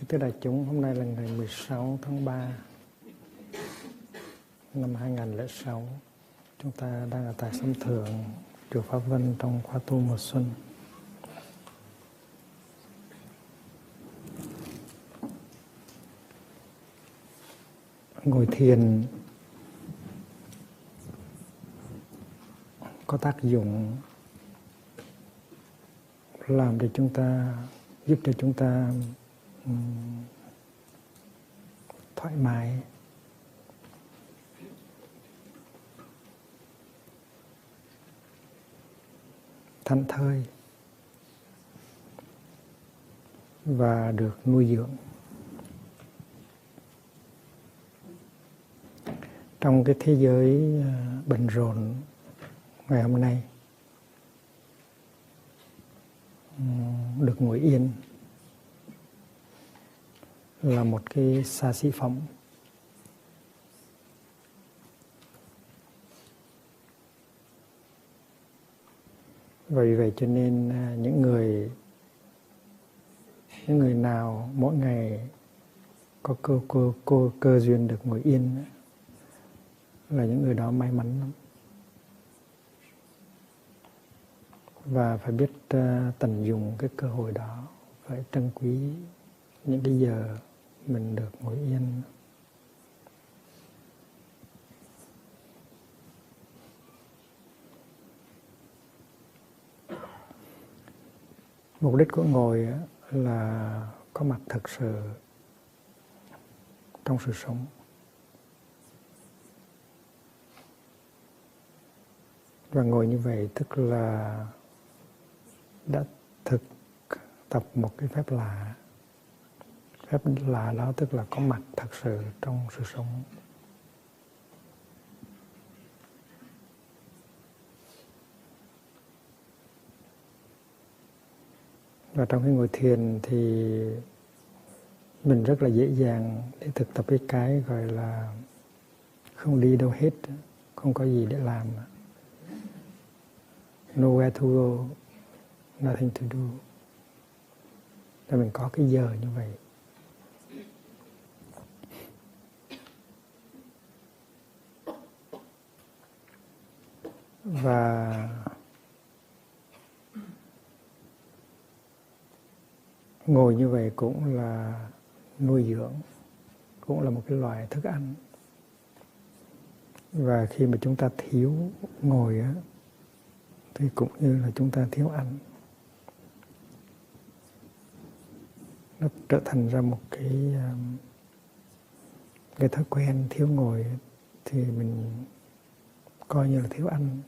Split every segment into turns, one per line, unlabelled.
Thưa đại chúng, hôm nay là ngày 16 tháng 3 năm 2006. Chúng ta đang ở tại Sâm Thượng, chùa Pháp Vân trong khóa tu mùa xuân. Ngồi thiền có tác dụng làm để chúng ta, giúp cho chúng ta thoải mái, thảnh thơi và được nuôi dưỡng. Trong cái thế giới bận rộn ngày hôm nay, được ngồi yên là một cái xa xỉ phẩm. Vì vậy cho nên những người nào mỗi ngày có cơ duyên được ngồi yên là những người đó may mắn lắm. Và phải biết tận dụng cái cơ hội đó, phải trân quý những cái giờ mình được ngồi yên. Mục đích của ngồi là có mặt thực sự trong sự sống. Và ngồi như vậy tức là đã thực tập một cái phép lạ. Phép lạ đó tức là có mặt thật sự trong sự sống. Và trong cái ngồi thiền thì mình rất là dễ dàng để thực tập cái gọi là không đi đâu hết, không có gì để làm. Nowhere to go, nothing to do. Là mình có cái giờ như vậy. Và ngồi như vậy cũng là nuôi dưỡng, cũng là một cái loại thức ăn. Và khi mà chúng ta thiếu ngồi á, thì cũng như là chúng ta thiếu ăn. Nó trở thành ra một cái thói quen thiếu ngồi thì mình coi như là thiếu ăn.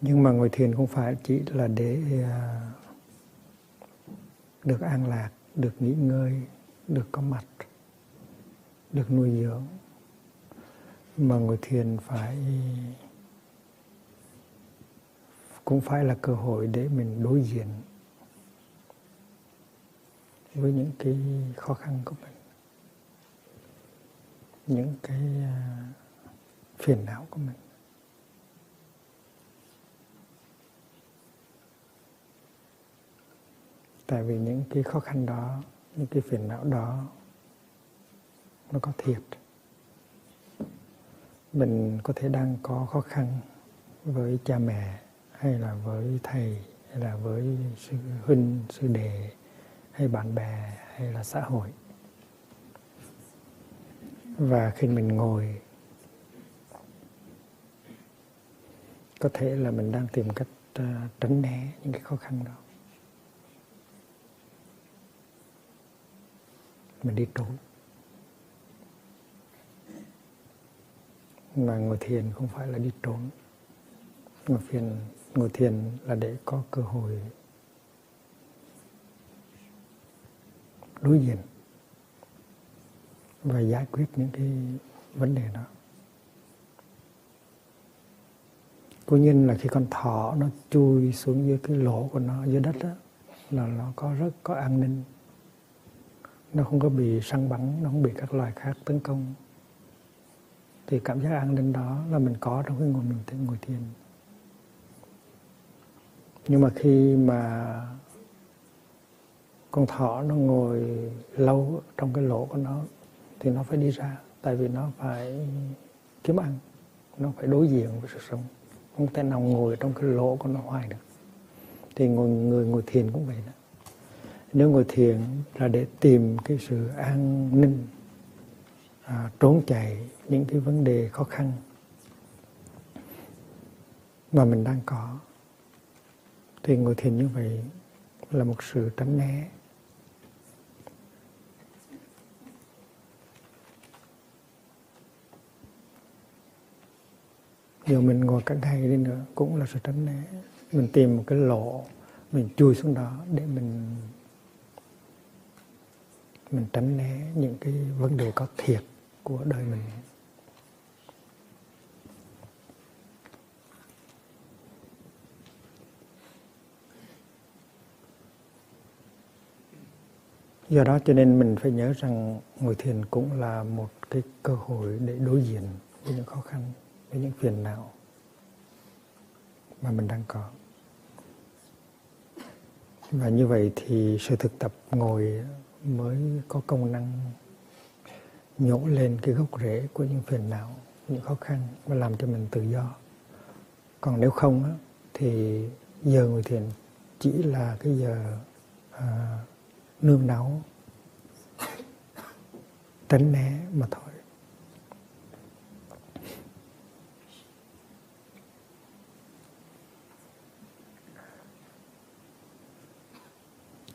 Nhưng mà ngồi thiền không phải chỉ là để được an lạc, được nghỉ ngơi, được có mặt, được nuôi dưỡng. Mà ngồi thiền cũng phải là cơ hội để mình đối diện với những cái khó khăn của mình, những cái phiền não của mình. Tại vì những cái khó khăn đó, những cái phiền não đó nó có thiệt. Mình có thể đang có khó khăn với cha mẹ, hay là với thầy, hay là với sư huynh, sư đệ, hay bạn bè, hay là xã hội. Và khi mình ngồi, có thể là mình đang tìm cách tránh né những cái khó khăn đó. Mình đi trốn. Mà ngồi thiền không phải là đi trốn. Ngồi thiền là để có cơ hội đối diện và giải quyết những cái vấn đề đó. Cố nhiên là khi con thỏ nó chui xuống dưới cái lỗ của nó dưới đất đó, là nó rất có an ninh. Nó không có bị săn bắn, nó không bị các loài khác tấn công. Thì cảm giác an ninh đó là mình có trong cái ngồi thiền. Nhưng mà khi mà con thỏ nó ngồi lâu trong cái lỗ của nó thì nó phải đi ra, tại vì nó phải kiếm ăn, nó phải đối diện với sự sống, không thể nào ngồi trong cái lỗ của nó hoài được. Thì người ngồi thiền cũng vậy đó. Nếu ngồi thiền là để tìm cái sự an ninh, trốn chạy những cái vấn đề khó khăn mà mình đang có, thì ngồi thiền như vậy là một sự tránh né. Dù mình ngồi cả ngày đi nữa cũng là sự tránh né. Mình tìm một cái lỗ, mình chui xuống đó để mình tránh né những cái vấn đề có thiệt của đời mình. Do đó cho nên mình phải nhớ rằng ngồi thiền cũng là một cái cơ hội để đối diện với những khó khăn, với những phiền não mà mình đang có. Và như vậy thì sự thực tập ngồi mới có công năng nhổ lên cái gốc rễ của những phiền não, những khó khăn và làm cho mình tự do. Còn nếu không thì giờ ngồi thiền chỉ là cái giờ nương náu, tránh né mà thôi.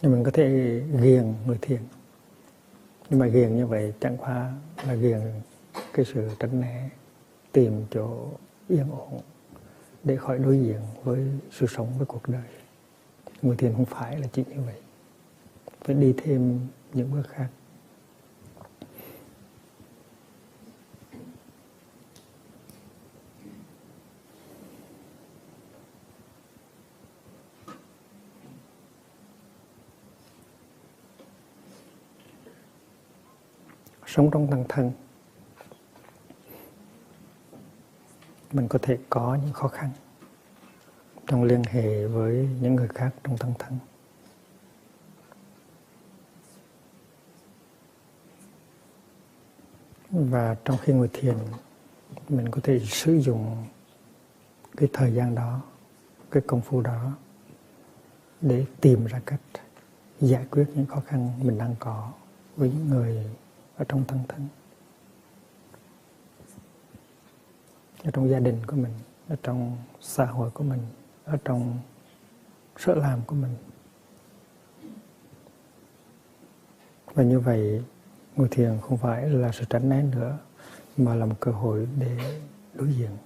Nhưng mình có thể ghiền người thiền, nhưng mà ghiền như vậy chẳng qua là ghiền cái sự tránh né, tìm chỗ yên ổn để khỏi đối diện với sự sống, với cuộc đời. Người thiền không phải là chỉ như vậy, phải đi thêm những bước khác. Sống trong tăng thân, mình có thể có những khó khăn trong liên hệ với những người khác trong tăng thân. Và trong khi ngồi thiền, mình có thể sử dụng cái thời gian đó, cái công phu đó để tìm ra cách giải quyết những khó khăn mình đang có với những người ở trong tăng thân, ở trong gia đình của mình, ở trong xã hội của mình, ở trong sở làm của mình. Và như vậy, ngồi thiền không phải là sự tránh né nữa, mà là một cơ hội để đối diện,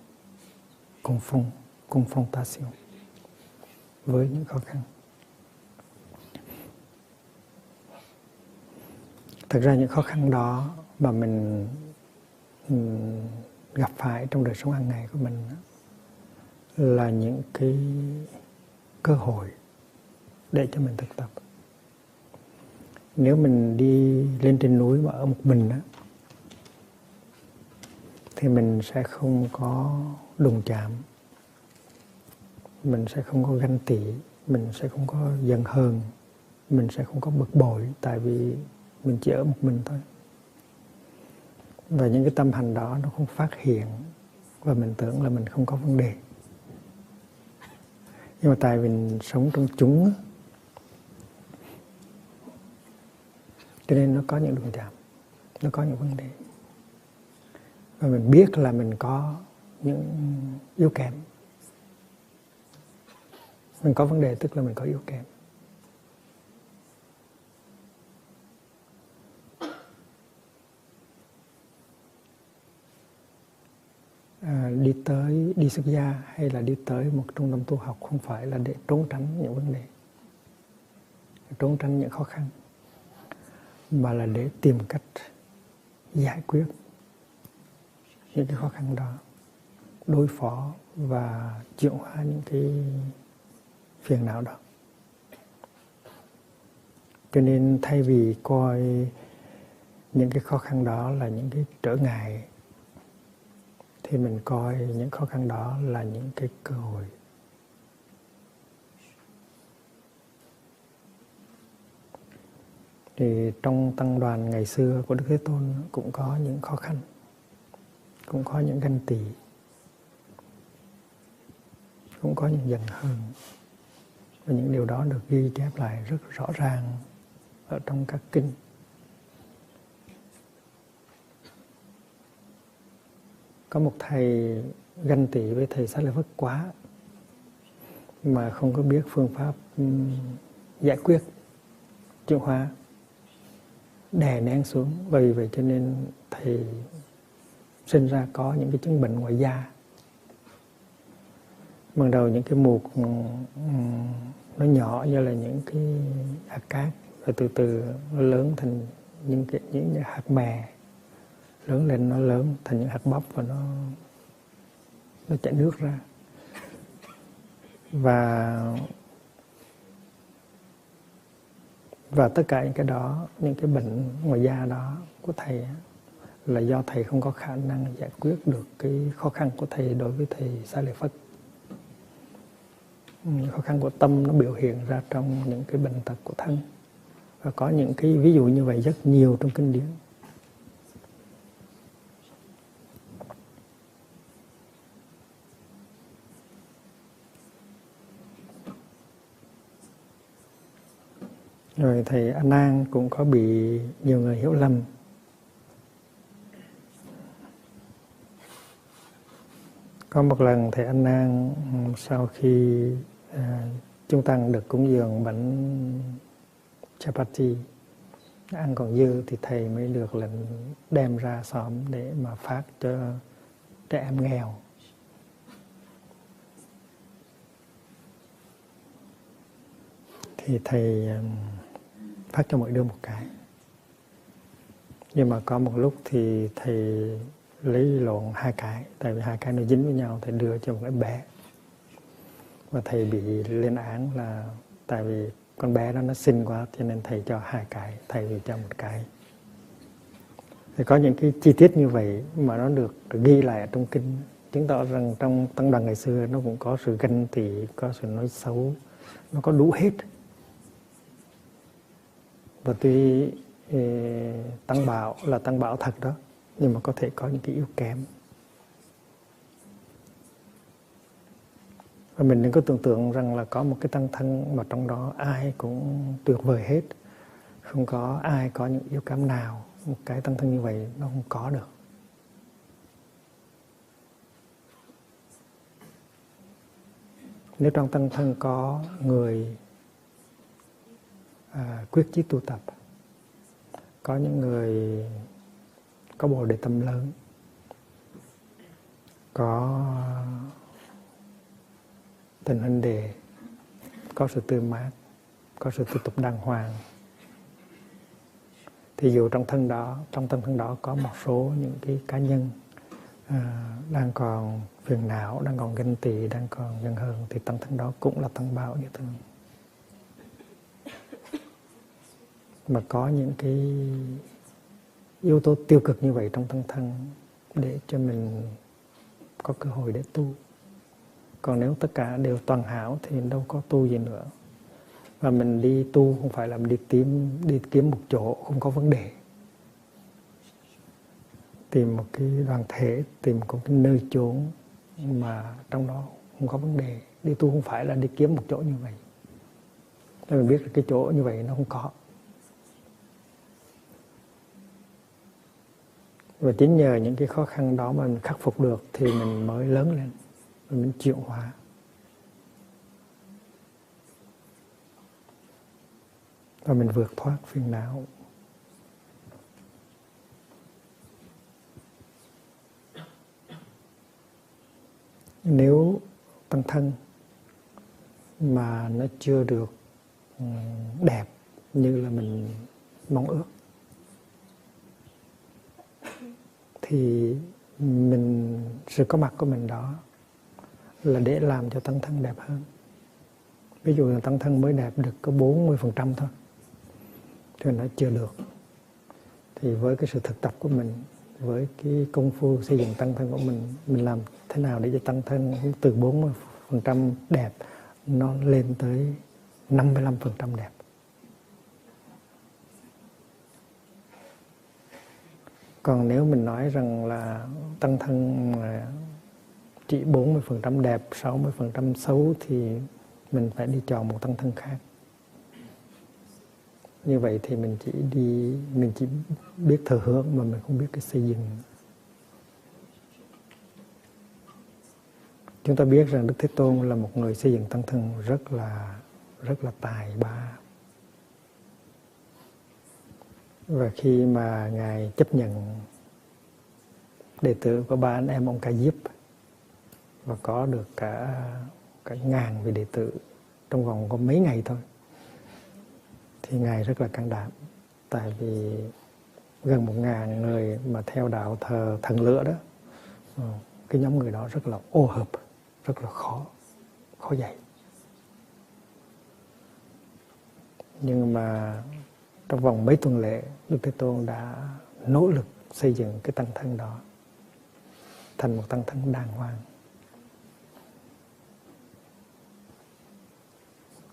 confrontation với những khó khăn. Thật ra những khó khăn đó mà mình gặp phải trong đời sống hàng ngày của mình là những cái cơ hội để cho mình thực tập. Nếu mình đi lên trên núi mà ở một mình thì mình sẽ không có đụng chạm, mình sẽ không có ganh tị, mình sẽ không có giận hờn, mình sẽ không có bực bội, tại vì mình chỉ ở một mình thôi. Và những cái tâm hành đó nó không phát hiện và mình tưởng là mình không có vấn đề. Nhưng mà tại vì mình sống trong chúng cho nên nó có những đụng chạm, nó có những vấn đề. Và mình biết là mình có những yếu kém. Mình có vấn đề tức là mình có yếu kém. Đi xuất gia hay là đi tới một trung tâm tu học không phải là để trốn tránh những vấn đề, trốn tránh những khó khăn, mà là để tìm cách giải quyết những cái khó khăn đó, đối phó và chuyển hóa những cái phiền não đó. Cho nên thay vì coi những cái khó khăn đó là những cái trở ngại, thì mình coi những khó khăn đó là những cái cơ hội Thì trong tăng đoàn ngày xưa của Đức Thế Tôn cũng có những khó khăn, cũng có những ganh tị, cũng có những giận hờn. Và những điều đó được ghi chép lại rất rõ ràng ở trong các kinh. Có một thầy ganh tị với thầy Xá Lợi Phất quá, mà không có biết phương pháp giải quyết, chuyển hóa, đè nén xuống. Vì vậy cho nên thầy sinh ra có những cái chứng bệnh ngoài da. Ban đầu những cái mụt nó nhỏ như là những cái hạt cát, rồi từ từ nó lớn thành những hạt mè, lớn lên nó lớn thành những hạt bắp và nó chảy nước ra. Và tất cả những cái đó, những cái bệnh ngoài da đó của thầy là do thầy không có khả năng giải quyết được cái khó khăn của thầy đối với thầy Xá Lợi Phất. Khó khăn của tâm nó biểu hiện ra trong những cái bệnh tật của thân. Và có những cái ví dụ như vậy rất nhiều trong kinh điển. Rồi thầy A Nan cũng có bị nhiều người hiểu lầm. Có một lần thầy A Nan sau khi chúng tăng được cúng dường bánh chapati, ăn còn dư thì thầy mới được lệnh đem ra xóm để mà phát cho trẻ em nghèo. Thì thầy phát cho mỗi đứa một cái. Nhưng mà có một lúc thì thầy lấy lộn 2 cái, tại vì 2 cái nó dính với nhau, thầy đưa cho một cái bé. Và thầy bị lên án là tại vì con bé đó nó xinh quá cho nên thầy cho 2 cái, thầy vì cho 1 cái. Thì có những cái chi tiết như vậy mà nó được ghi lại ở trong kinh, chứng tỏ rằng trong tăng đoàn ngày xưa nó cũng có sự ganh tị, có sự nói xấu, nó có đủ hết. Và tuy tăng bảo là tăng bảo thật đó, nhưng mà có thể có những cái yếu kém. Và mình đừng có tưởng tượng rằng là có một cái tăng thân mà trong đó ai cũng tuyệt vời hết. Không có ai có những yếu kém nào. Một cái tăng thân như vậy nó không có được. Nếu trong tăng thân có người quyết chí tu tập, có những người có bồ đề tâm lớn, có tình huynh đệ, có sự tươi mát, có sự tu tập đàng hoàng, thì dù trong tâm thân đó có một số những cái cá nhân đang còn phiền não, đang còn ganh tị, đang còn giận hờn, thì tăng thân đó cũng là tăng bảo như thường. Mà có những cái yếu tố tiêu cực như vậy trong tăng thân để cho mình có cơ hội để tu. Còn nếu tất cả đều toàn hảo thì đâu có tu gì nữa. Và mình đi tu không phải là mình đi kiếm một chỗ không có vấn đề. Tìm một cái đoàn thể, tìm một cái nơi chốn mà trong đó không có vấn đề. Đi tu không phải là đi kiếm một chỗ như vậy. Nên mình biết là cái chỗ như vậy nó không có. Và chính nhờ những cái khó khăn đó mà mình khắc phục được thì mình mới lớn lên, mình chuyển hóa. Và mình vượt thoát phiền não. Nếu tăng thân mà nó chưa được đẹp như là mình mong ước thì sự có mặt của mình đó là để làm cho tăng thân đẹp hơn. Ví dụ là tăng thân mới đẹp được có 40% thôi thì nó chưa được. Thì với cái sự thực tập của mình, với cái công phu xây dựng tăng thân của mình làm thế nào để cho tăng thân từ 40% đẹp nó lên tới 55% đẹp. Còn nếu mình nói rằng là tăng thân chỉ 40% đẹp, 60% xấu thì mình phải đi chọn một tăng thân khác. Như vậy thì mình chỉ biết thừa hưởng mà mình không biết cái xây dựng. Chúng ta biết rằng Đức Thế Tôn là một người xây dựng tăng thân rất là tài ba. Và khi mà Ngài chấp nhận đệ tử của ba anh em ông Ca Diếp và có được cả ngàn vị đệ tử trong vòng có mấy ngày thôi, thì Ngài rất là can đảm. Tại vì gần 1.000 người mà theo đạo thờ thần lửa đó, cái nhóm người đó rất là ô hợp, rất là khó dạy. Nhưng mà trong vòng mấy tuần lễ, Đức Thế Tôn đã nỗ lực xây dựng cái tăng thân đó thành một tăng thân đàng hoàng.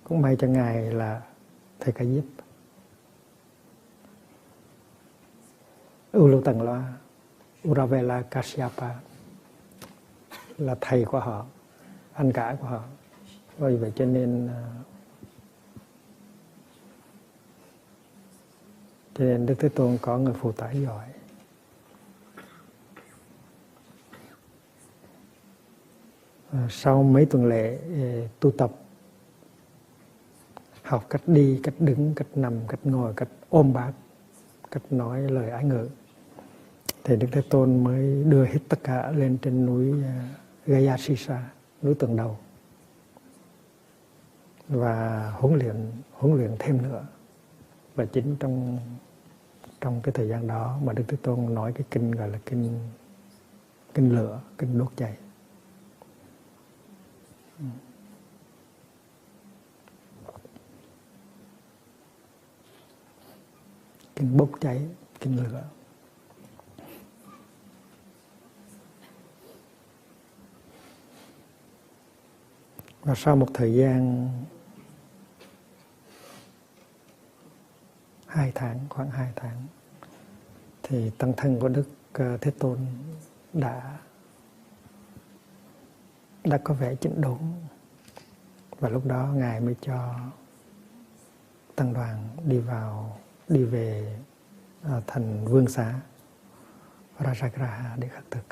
Cũng may cho Ngài là thầy Ca Diếp, Ulutangloa, Uravela Kasyapa là thầy của họ, anh cả của họ. Vì vậy cho nên Đức Thế Tôn có người phụ tá giỏi. Sau mấy tuần lễ tu tập, học cách đi, cách đứng, cách nằm, cách ngồi, cách ôm bát, cách nói lời ái ngữ, thì Đức Thế Tôn mới đưa hết tất cả lên trên núi Gayasisa, núi Tường Đầu, và huấn luyện thêm nữa. Và chính trong cái thời gian đó mà Đức Thế Tôn nói cái kinh gọi là kinh lửa, kinh đốt cháy. Kinh bốc cháy, kinh lửa. Và sau một thời gian 2 tháng, khoảng 2 tháng, thì tăng thân của Đức Thế Tôn đã có vẻ chỉnh đốn. Và lúc đó Ngài mới cho tăng đoàn đi về thành Vương Xá Rajagraha để khất thực.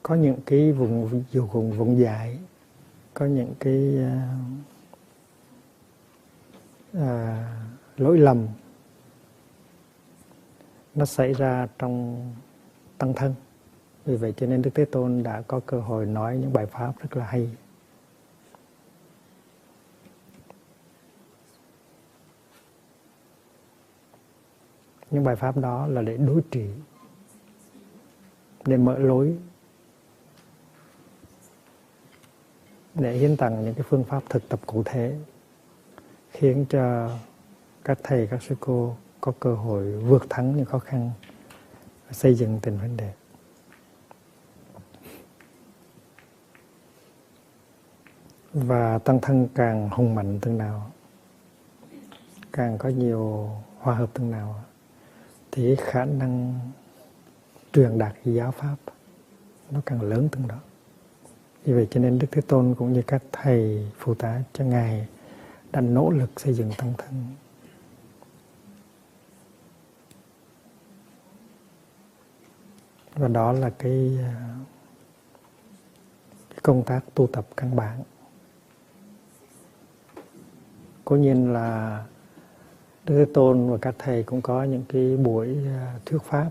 Có những cái vùng dại, có những cái lỗi lầm nó xảy ra trong tăng thân. Vì vậy cho nên Đức Thế Tôn đã có cơ hội nói những bài pháp rất là hay. Những bài pháp đó là để đối trị, để mở lối, để hiến tặng những cái phương pháp thực tập cụ thể, khiến cho các thầy, các sư cô có cơ hội vượt thắng những khó khăn, xây dựng tình huynh đệ. Và tăng thân càng hùng mạnh từng nào, càng có nhiều hòa hợp từng nào, thì khả năng truyền đạt giáo pháp nó càng lớn từng đó. Vì vậy cho nên Đức Thế Tôn cũng như các thầy phụ tá cho Ngài đã nỗ lực xây dựng tăng thân. Và đó là cái công tác tu tập căn bản. Cố nhiên là Đức Thế Tôn và các thầy cũng có những cái buổi thuyết pháp,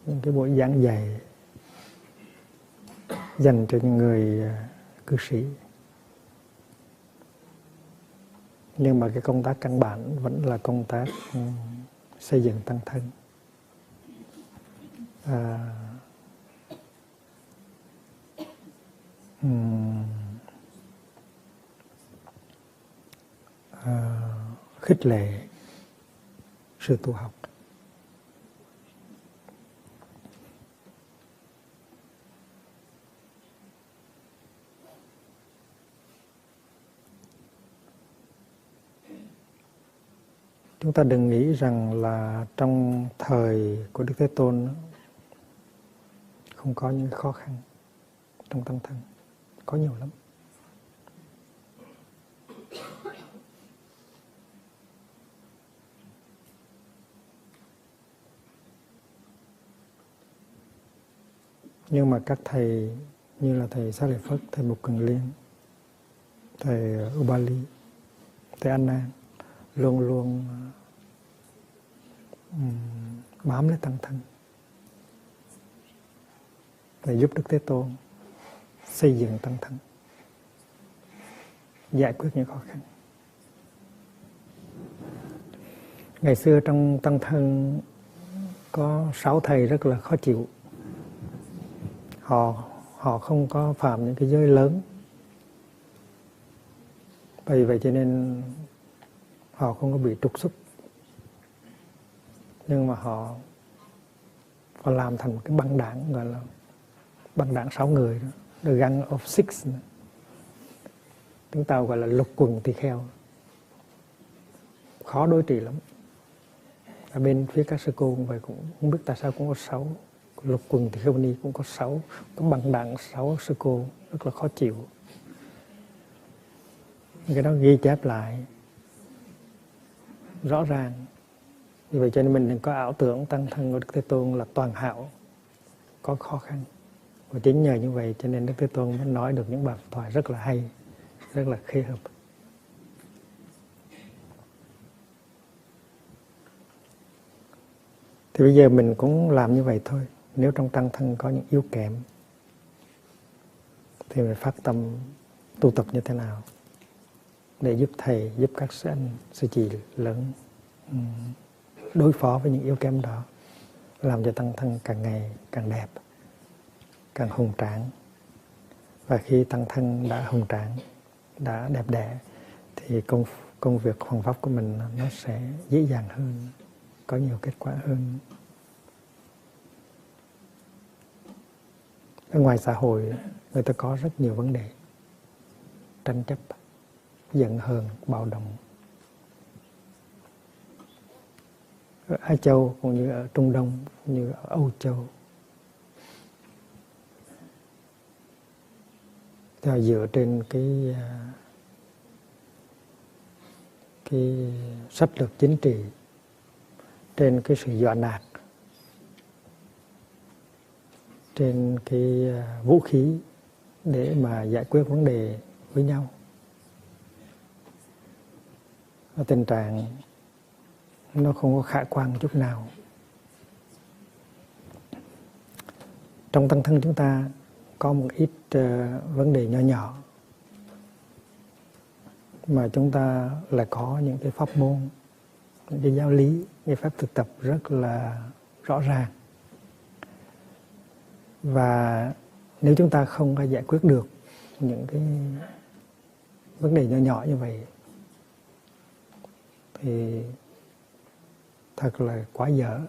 những cái buổi giảng dạy dành cho những người cư sĩ. Nhưng mà cái công tác căn bản vẫn là công tác xây dựng tăng thân. Khích lệ sự tu học. Chúng ta đừng nghĩ rằng là trong thời của Đức Thế Tôn không có những khó khăn trong tăng thân. Có nhiều lắm. Nhưng mà các thầy như là thầy Xá Lợi Phất, thầy Mục Kiền Liên, thầy Ubali, thầy An Nan luôn luôn bám lấy tăng thân để giúp Đức Thế Tôn xây dựng tăng thân, giải quyết những khó khăn. Ngày xưa trong tăng thân có 6 thầy rất là khó chịu. Họ không có phạm những cái giới lớn. Bởi vậy cho nên họ không có bị trục xuất. Nhưng mà họ làm thành một cái băng đảng, gọi là băng đảng 6 người đó. The Gang of Six. Tiếng Tàu gọi là lục quần tỳ kheo. Khó đối trị lắm. Ở bên phía các sư cô cũng vậy, cũng không biết tại sao cũng có 6. Lục quần tỳ kheo ni cũng có 6. Có băng đảng 6 sư cô, rất là khó chịu. Cái đó ghi chép lại rõ ràng. Vì vậy cho nên mình đừng có ảo tưởng tăng thân của Đức Thế Tôn là toàn hảo, có khó khăn. Và chính nhờ như vậy cho nên Đức Thế Tôn mới nói được những bài thoại rất là hay, rất là khê hợp. Thì bây giờ mình cũng làm như vậy thôi. Nếu trong tăng thân có những yếu kém thì mình phát tâm tu tập như thế nào để giúp thầy, giúp các sư anh, sư chị lớn đối phó với những yếu kém đó, làm cho tăng thân càng ngày càng đẹp, càng hùng tráng. Và khi tăng thân đã hùng tráng, đã đẹp đẽ thì công việc hoằng pháp của mình nó sẽ dễ dàng hơn, có nhiều kết quả hơn. Ở ngoài xã hội người ta có rất nhiều vấn đề tranh chấp, giận hờn, bạo động. Ở Á Châu cũng như ở Trung Đông, cũng như ở Âu Châu. Thì dựa trên cái sách lược chính trị, trên cái sự dọa nạt, trên cái vũ khí để mà giải quyết vấn đề với nhau. Tình trạng nó không có khả quan chút nào. Trong tăng thân chúng ta có một ít vấn đề nhỏ nhỏ mà chúng ta lại có những cái pháp môn, những cái giáo lý, những phép thực tập rất là rõ ràng. Và nếu chúng ta không có giải quyết được những cái vấn đề nhỏ nhỏ như vậy thì thật là quá dở.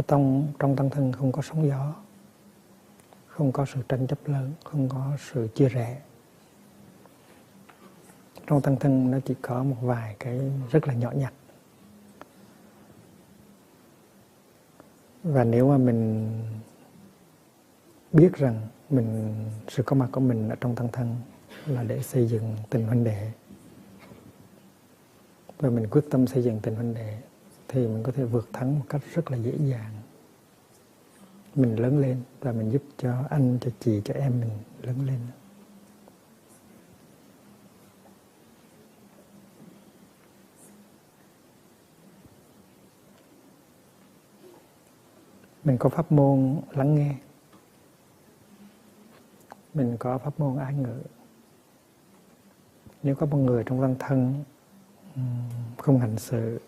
Trong tăng thân không có sóng gió, không có sự tranh chấp lớn, không có sự chia rẽ. Trong tăng thân nó chỉ có một vài cái rất là nhỏ nhặt. Và nếu mà mình biết rằng sự có mặt của mình ở trong tăng thân là để xây dựng tình huynh đệ, và mình quyết tâm xây dựng tình huynh đệ, thì mình có thể vượt thắng một cách rất là dễ dàng mình lớn lên và mình giúp cho anh, cho chị, cho em mình lớn lên. Mình có pháp môn lắng nghe, mình có pháp môn ái ngữ. Nếu có một người trong tăng thân không hành sự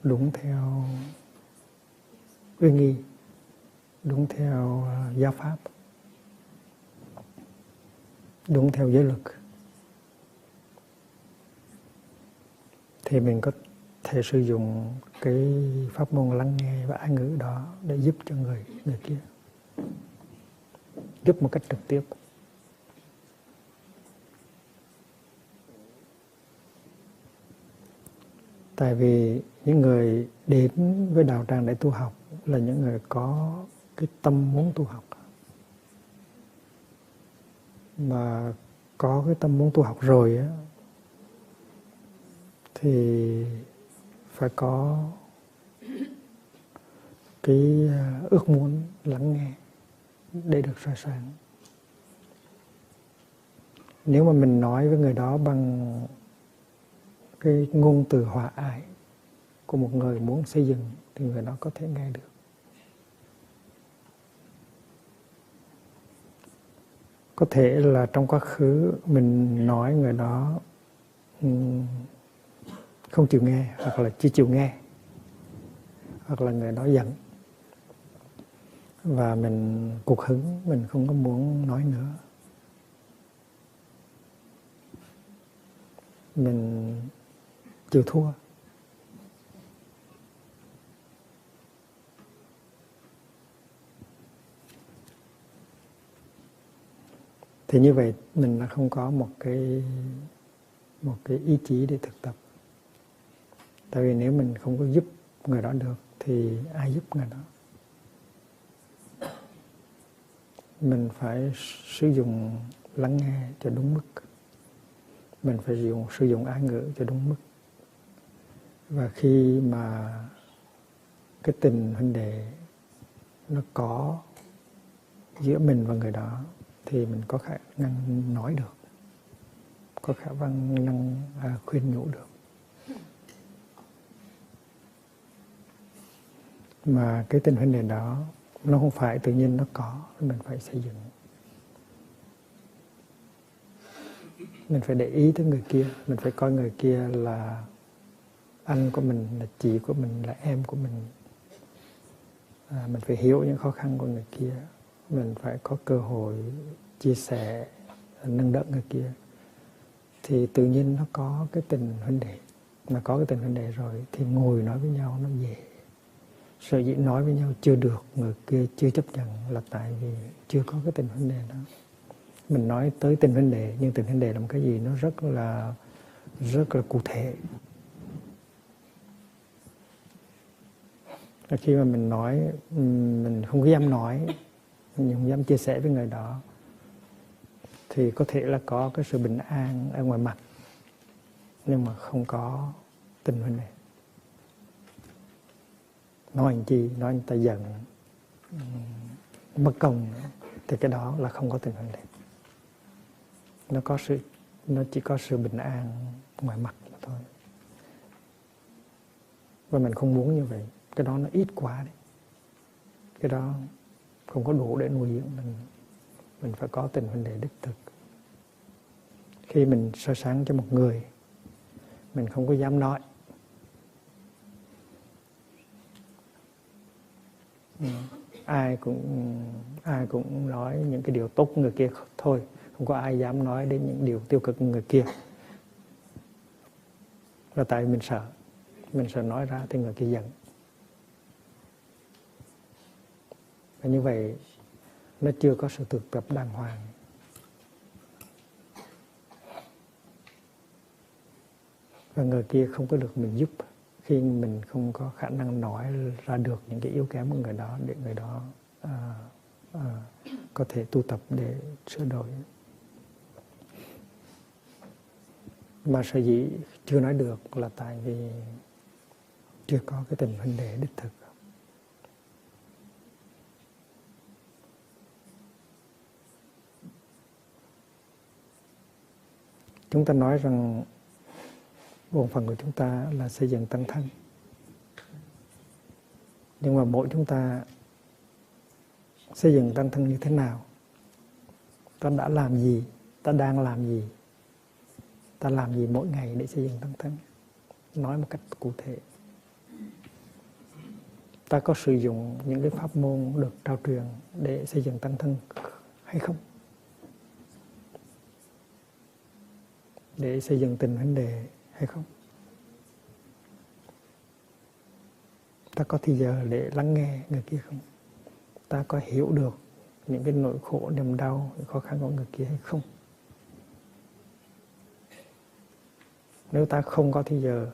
đúng theo uy nghi, đúng theo giáo pháp, đúng theo giới luật, thì mình có thể sử dụng cái pháp môn lắng nghe và ái ngữ đó để giúp cho người kia, giúp một cách trực tiếp. Tại vì những người đến với đạo tràng để tu học là những người có cái tâm muốn tu học. Mà có cái tâm muốn tu học rồi á, thì phải có cái ước muốn lắng nghe để được soi sáng. Nếu mà mình nói với người đó bằng cái ngôn từ hòa ái của một người muốn xây dựng thì người đó có thể nghe được. Có thể là trong quá khứ mình nói người đó không chịu nghe, hoặc là chưa chịu nghe, hoặc là người đó giận và mình cục hứng, mình không có muốn nói nữa. Mình chịu thua. Thì như vậy mình đã không có một cái ý chí để thực tập. Tại vì nếu mình không có giúp người đó được thì ai giúp người đó? Mình phải sử dụng lắng nghe cho đúng mức. Mình phải sử dụng ái ngữ cho đúng mức. Và khi mà cái tình huynh đệ nó có giữa mình và người đó thì mình có khả năng nói được, có khả năng khuyên nhủ được. Mà cái tình huynh đệ đó nó không phải tự nhiên nó có, mình phải xây dựng. Mình phải để ý tới người kia, mình phải coi người kia là anh của mình, là chị của mình, là em của mình. Mình phải hiểu những khó khăn của người kia, mình phải có cơ hội chia sẻ, nâng đỡ người kia. Thì tự nhiên nó có cái tình huynh đệ. Mà có cái tình huynh đệ rồi thì ngồi nói với nhau nó dễ. Sở dĩ nói với nhau chưa được, người kia chưa chấp nhận là tại vì chưa có cái tình huynh đệ đó. Mình nói tới tình huynh đệ, nhưng tình huynh đệ là một cái gì nó rất là cụ thể. Khi mà mình nói, mình không có dám nói, mình không dám chia sẻ với người đó, thì có thể là có cái sự bình an ở ngoài mặt, nhưng mà không có tình huynh đệ. Nói anh chi, nói anh ta giận, mất công, thì cái đó là không có tình huynh đệ. Nó chỉ có sự bình an ngoài mặt mà thôi. Và mình không muốn như vậy. Cái đó nó ít quá đấy. Cái đó không có đủ để nuôi dưỡng mình. Mình phải có tình huynh đệ đích thực. Khi mình soi sáng cho một người, mình không có dám nói. Ai cũng nói những cái điều tốt của người kia thôi. Không có ai dám nói đến những điều tiêu cực của người kia. Là tại mình sợ. Mình sợ nói ra thì người kia giận. Và như vậy nó chưa có sự thực tập đàng hoàng. Và người kia không có được mình giúp khi mình không có khả năng nói ra được những cái yếu kém của người đó để người đó có thể tu tập để sửa đổi. Mà sở dĩ chưa nói được là tại vì chưa có cái tình huynh đệ đích thực. Chúng ta nói rằng bổn phận của chúng ta là xây dựng tăng thân. Nhưng mà mỗi chúng ta xây dựng tăng thân như thế nào? Ta đã làm gì? Ta đang làm gì? Ta làm gì mỗi ngày để xây dựng tăng thân? Nói một cách cụ thể. Ta có sử dụng những cái pháp môn được trao truyền để xây dựng tăng thân hay không? Để xây dựng tình huynh đệ hay không? Ta có thì giờ để lắng nghe người kia không? Ta có hiểu được những cái nỗi khổ, niềm đau, những khó khăn của người kia hay không? Nếu ta không có thì giờ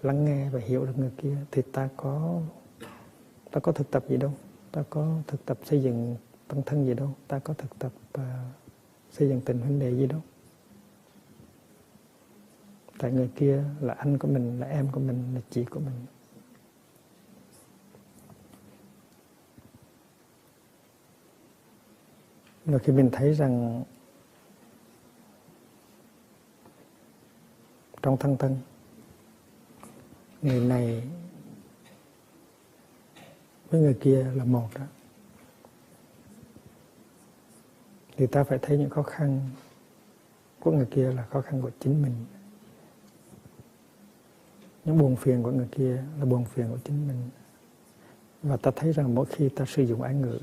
lắng nghe và hiểu được người kia thì ta có thực tập gì đâu, ta có thực tập xây dựng tăng thân gì đâu, ta có thực tập xây dựng tình huynh đệ gì đâu. Tại người kia là anh của mình, là em của mình, là chị của mình. Và khi mình thấy rằng trong thân thân, người này với người kia là một đó, thì ta phải thấy những khó khăn của người kia là khó khăn của chính mình. Những buồn phiền của người kia là buồn phiền của chính mình. Và ta thấy rằng mỗi khi ta sử dụng ái ngữ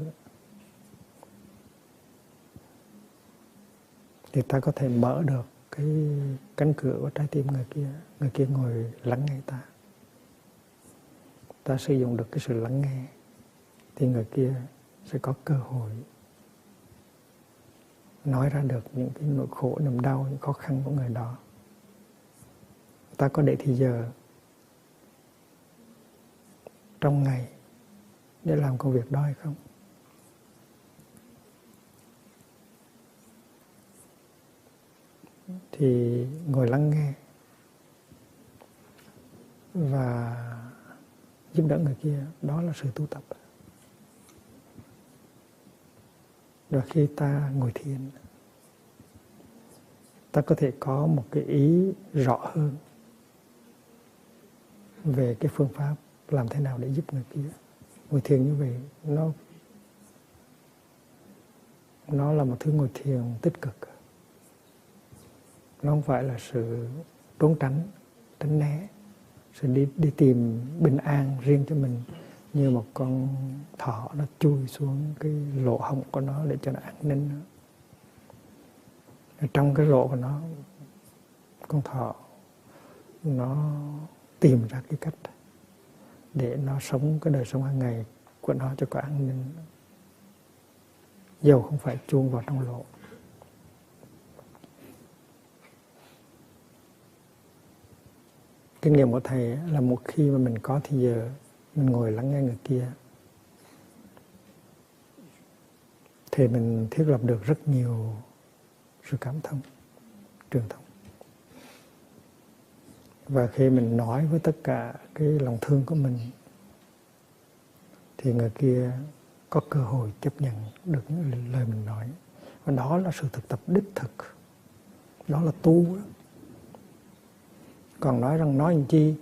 thì ta có thể mở được cái cánh cửa của trái tim người kia ngồi lắng nghe ta. Ta sử dụng được cái sự lắng nghe thì người kia sẽ có cơ hội nói ra được những cái nỗi khổ, niềm đau, những khó khăn của người đó. Ta có để thì giờ trong ngày để làm công việc đó hay không? Thì ngồi lắng nghe và giúp đỡ người kia, đó là sự tu tập. Rồi khi ta ngồi thiền, ta có thể có một cái ý rõ hơn về cái phương pháp làm thế nào để giúp người kia. Ngồi thiền như vậy nó là một thứ ngồi thiền tích cực. Nó không phải là sự trốn tránh né, sự đi tìm bình an riêng cho mình, như một con thỏ nó chui xuống cái lỗ hổng của nó để cho nó an ninh. Trong cái lỗ của nó, con thỏ nó tìm ra cái cách để nó sống cái đời sống hàng ngày của nó cho có an ninh, dầu không phải chuông vào trong lỗ. Kinh nghiệm của Thầy là một khi mà mình có thì giờ mình ngồi lắng nghe người kia thì mình thiết lập được rất nhiều sự cảm thông, truyền thông. Và khi mình nói với tất cả cái lòng thương của mình thì người kia có cơ hội chấp nhận được những lời mình nói. Và đó là sự thực tập đích thực. Đó là tu đó. Còn nói rằng nói làm chi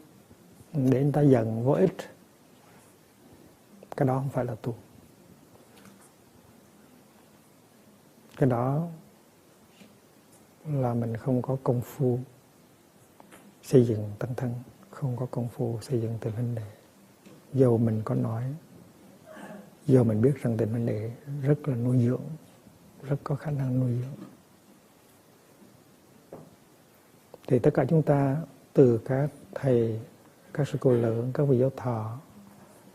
để người ta giận vô ích, cái đó không phải là tu. Cái đó là mình không có công phu xây dựng tăng thân, không có công phu xây dựng tình huynh đệ. Dầu mình có nói, dầu mình biết rằng tình huynh đệ rất là nuôi dưỡng, rất có khả năng nuôi dưỡng, thì tất cả chúng ta, từ các thầy, các sư cô lớn, các vị giáo thọ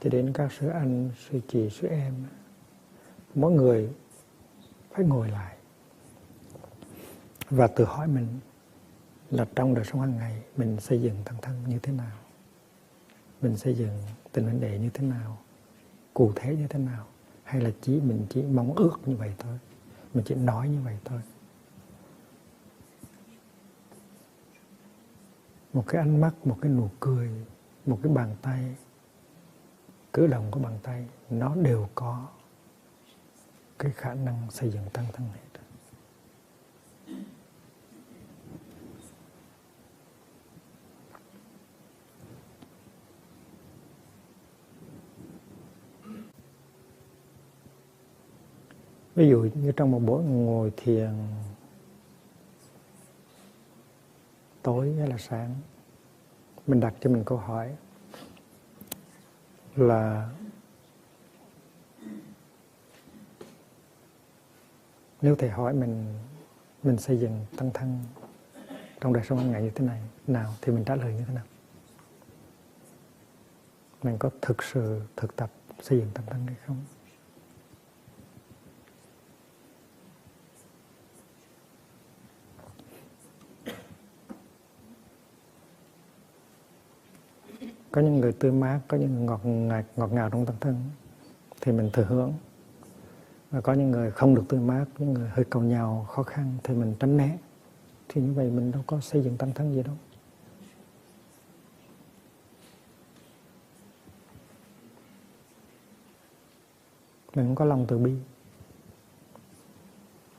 cho đến các sư anh, sư chị, sư em, mỗi người phải ngồi lại và tự hỏi mình là trong đời sống hàng ngày mình xây dựng tăng thân như thế nào, mình xây dựng tình huynh đệ như thế nào, cụ thể như thế nào, hay là mình chỉ mong ước như vậy thôi, mình chỉ nói như vậy thôi. Một cái ánh mắt, một cái nụ cười, một cái bàn tay, cử động của bàn tay, nó đều có cái khả năng xây dựng tăng thân hết. Ví dụ như trong một buổi ngồi thiền tối hay là sáng, mình đặt cho mình câu hỏi là nếu thầy hỏi mình xây dựng tăng thân trong đời sống hàng ngày như thế này nào, thì mình trả lời như thế nào? Mình có thực sự thực tập xây dựng tăng thân hay không? Có những người tươi mát, có những người ngọt ngào trong tăng thân thì mình thừa hưởng. Và có những người không được tươi mát, những người hơi cầu nhào, khó khăn thì mình tránh né. Thì như vậy mình đâu có xây dựng tăng thân gì đâu. Mình không có lòng từ bi,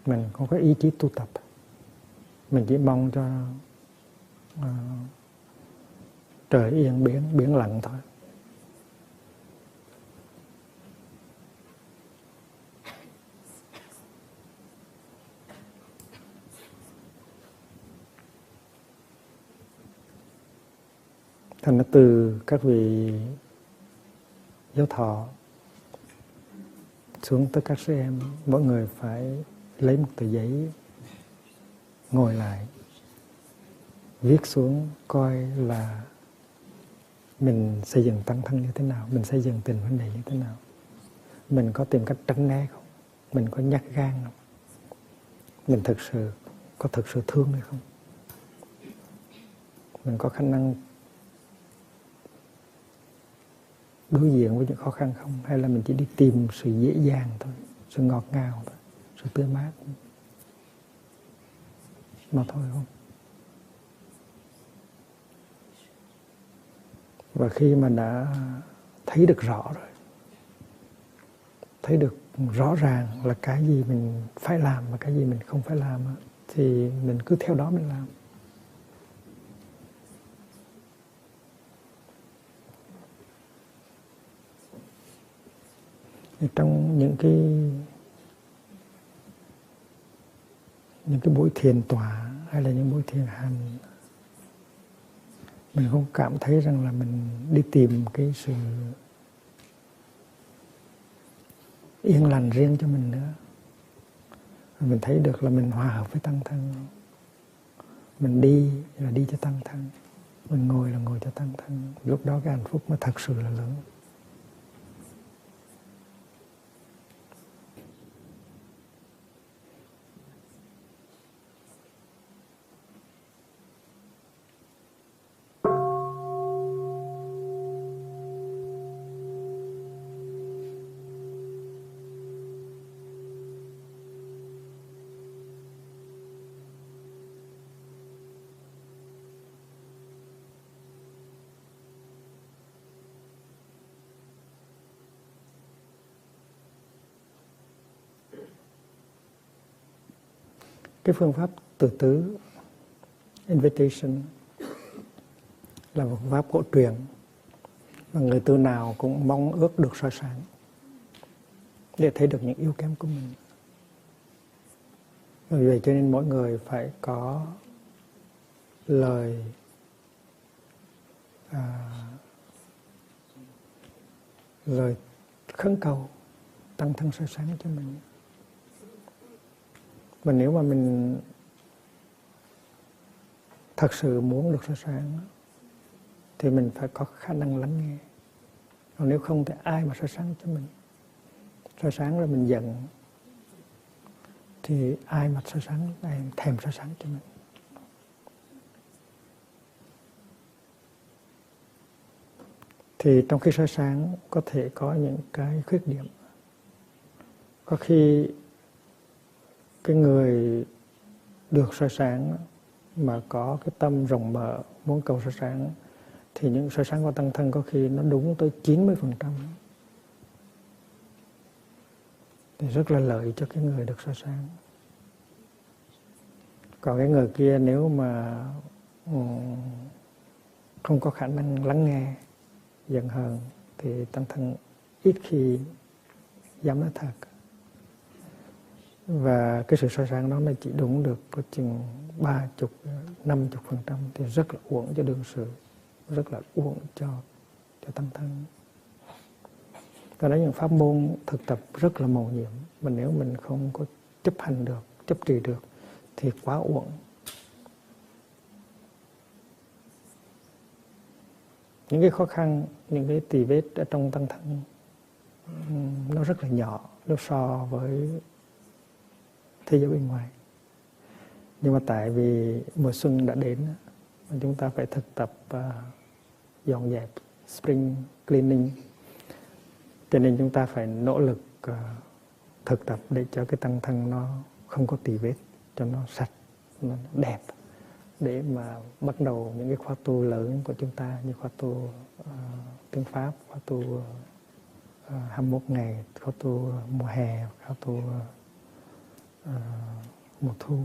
mình không có ý chí tu tập. Mình chỉ mong cho trời yên biển lặng thôi. Thành ra từ các vị giáo thọ xuống tới các sư em, mỗi người phải lấy một tờ giấy, ngồi lại, viết xuống coi là mình xây dựng tăng thân như thế nào, mình xây dựng tình huynh đệ như thế nào, mình có tìm cách tránh né không, mình có nhát gan không, mình có thực sự thương hay không, mình có khả năng đối diện với những khó khăn không, hay là mình chỉ đi tìm sự dễ dàng thôi, sự ngọt ngào thôi, sự tươi mát mà thôi không. Và khi mà đã thấy được rõ rồi, thấy được rõ ràng là cái gì mình phải làm và cái gì mình không phải làm, thì mình cứ theo đó mình làm. Trong những cái buổi thiền tọa hay là những buổi thiền hành, mình không cảm thấy rằng là mình đi tìm cái sự yên lành riêng cho mình nữa. Mình thấy được là mình hòa hợp với tăng thân. Mình đi là đi cho tăng thân, mình ngồi là ngồi cho tăng thân. Lúc đó cái hạnh phúc mới thật sự là lớn. Cái phương pháp từ tứ, invitation, là một phương pháp cổ truyền và người tu nào cũng mong ước được soi sáng để thấy được những yếu kém của mình. Vì vậy cho nên mỗi người phải có lời lời khấn cầu tăng thân soi sáng cho mình. Và nếu mà mình thật sự muốn được soi sáng thì mình phải có khả năng lắng nghe. Còn nếu không thì ai mà soi sáng cho mình? Soi sáng rồi mình giận thì ai mà soi sáng, ai thèm soi sáng cho mình? Thì trong khi soi sáng có thể có những cái khuyết điểm. Có khi cái người được soi sáng mà có cái tâm rộng mở muốn cầu soi sáng thì những soi sáng của tăng thân có khi nó đúng tới 90%. Thì rất là lợi cho cái người được soi sáng. Còn cái người kia nếu mà không có khả năng lắng nghe, giận hờn thì tăng thân ít khi dám nói thật. Và cái sự soi sáng đó nó chỉ đúng được có chừng 30-50% thì rất là uổng cho đương sự, rất là uổng cho tăng thân. Và đó những pháp môn thực tập rất là mầu nhiệm, mà nếu mình không có chấp hành được, chấp trì được thì quá uổng. Những cái khó khăn, những cái tì vết ở trong tăng thân nó rất là nhỏ nếu so với thế giới bên ngoài. Nhưng mà tại vì mùa xuân đã đến, chúng ta phải thực tập dọn dẹp, spring cleaning, cho nên chúng ta phải nỗ lực thực tập để cho cái tăng thân nó không có tì vết, cho nó sạch, nó đẹp, để mà bắt đầu những cái khóa tu lớn của chúng ta, như khóa tu tiếng Pháp, khóa tu 21 ngày, khóa tu mùa hè, khóa tu mùa thu.